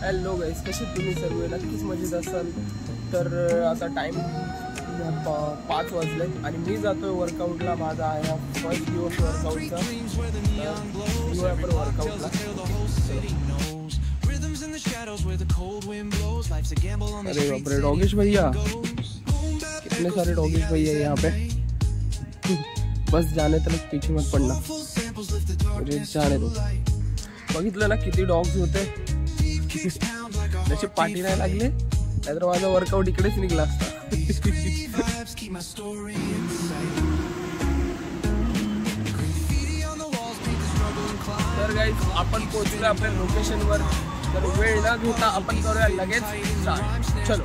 Hello गाईस, कसे तुम्ही सर्व नक्कीच मजेत असाल. तर आता टाइम 5 वाजले आणि मी जातोय वर्कआउटला. माझा आहे फर्स्ट दिवस वर्कआउटचा. आपण वर्कआउटला. अरे बापरे, डॉगेश भैया, कितने सारे डॉगेश भैया यहाँ पे. बस जाने तक पीछे मत पडना, मुझे जाने दो. बघितलं ना किती डॉग्स होते. त्याची पाठी नाही लागले, नाहीतर माझा वर्कआउट इकडेच निघला असता. तर गाईज, आपण पोहोचलो आपल्या लोकेशनवर. तर वेळ न घेता आपण करूया लगेच स्टार्ट. चलो.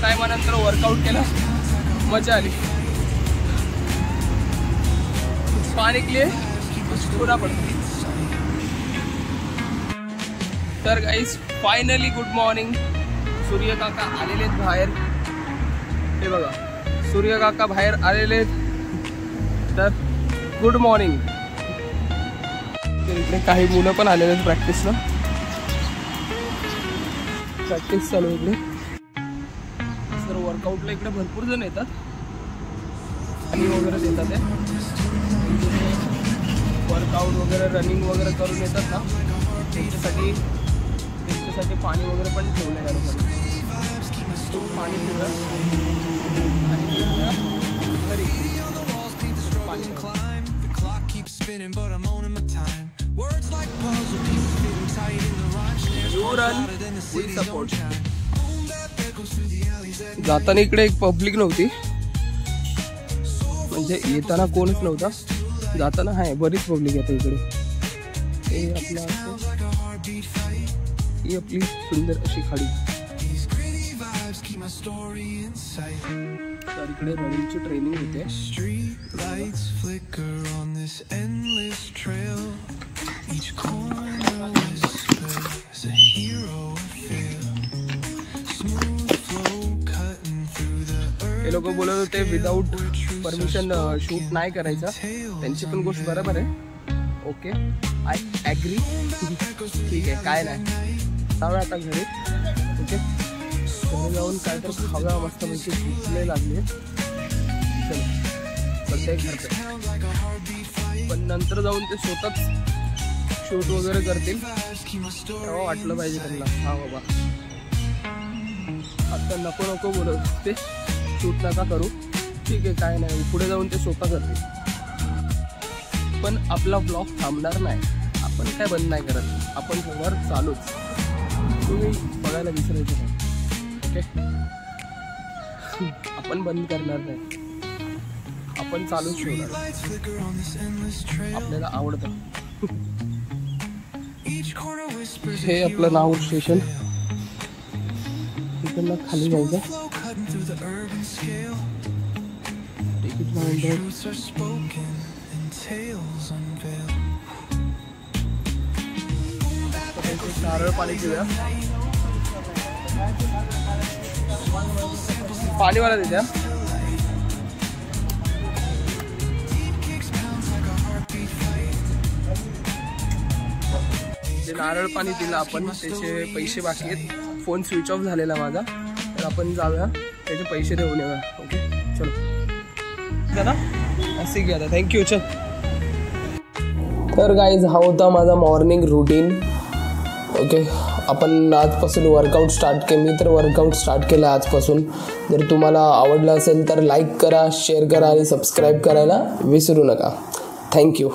टायमानंतर वर्कआउट केला, मजा आली. पाणी के लिए पुन्हा पडतो. तर गाईस, फायनली गुड मॉर्निंग. सूर्य काका आलेले बाहेर. हे बघा, सूर्य काका बाहेर आलेले. तर गुड मॉर्निंग. इकडे काही मुलं पण आलेले आहेत प्रॅक्टिसला. प्रॅक्टिस चालू इकडे. तर वर्कआउटला इकडे भरपूर जण येतात आणि वगैरे देतात. वर्कआउट वगैरे रनिंग वगैरे करून येतात ना, त्यांच्यासाठी पाणी वगैरे पण ठेवलं आहे लोकांनी. पाणी ठेवलं आणि घरी पाणी. सपोर्ट. जाताना इकडे एक पब्लिक नव्हती, म्हणजे येताना कोणच नव्हता. जाताना आहे बरीच पब्लिक येते इकडे. हे आपली सुंदर अशी खाडी. तर इकडे रनिंगची ट्रेनिंग होते. हे लोक बोलत होते विदाऊट परमिशन शूट नाही करायचं. त्यांची पण गोष्ट बरोबर आहे. Okay, I agree. ठीक आहे, काय नाही. जाऊया आता घरी. ओके, घरी जाऊन काय तर खाव्या. मस्त पैकी भूक लागली. चलो, सध्या घरचं. पण नंतर जाऊन ते स्वतःच शूट वगैरे करतील. तेव्हा वाटलं पाहिजे त्यांना, हा बाबा आता नको नको बोलत ते शूट नका करू. ठीक आहे, काय नाही, पुढे जाऊन ते स्वतः करतील. पण आपला ब्लॉग थांबणार नाही. आपण काय बंद नाही करत. आपण सगळं चालूच. तुम्ही बघायला विसरायचं नाही. ओके, आपण बंद करणार नाही. आपण चालूच ठेवणार, आपल्याला आवडतं. हे आपलं नाऊर स्टेशन, इकडनं खाली जायचं. तिकीट नारळ पाणी पिऊया. पाणीवाला देत्या. जे नारळ पाणी दिलं आपण त्याचे पैसे बाकी आहेत. फोन स्विच ऑफ झालेला माझा, तर आपण जाऊया त्याचे पैसे देऊन येऊया. ओके चलो ना, असे घ्या. थँक्यू. चल. तर गाईज हा होता माझा मॉर्निंग रुटीन. ओके, आपण आजपासून वर्कआउट स्टार्ट केलं. मी तर वर्कआउट स्टार्ट केलं आजपासून. जर तुम्हाला आवडलं असेल तर लाईक करा, शेअर करा आणि सबस्क्राईब करायला विसरू नका. थँक्यू.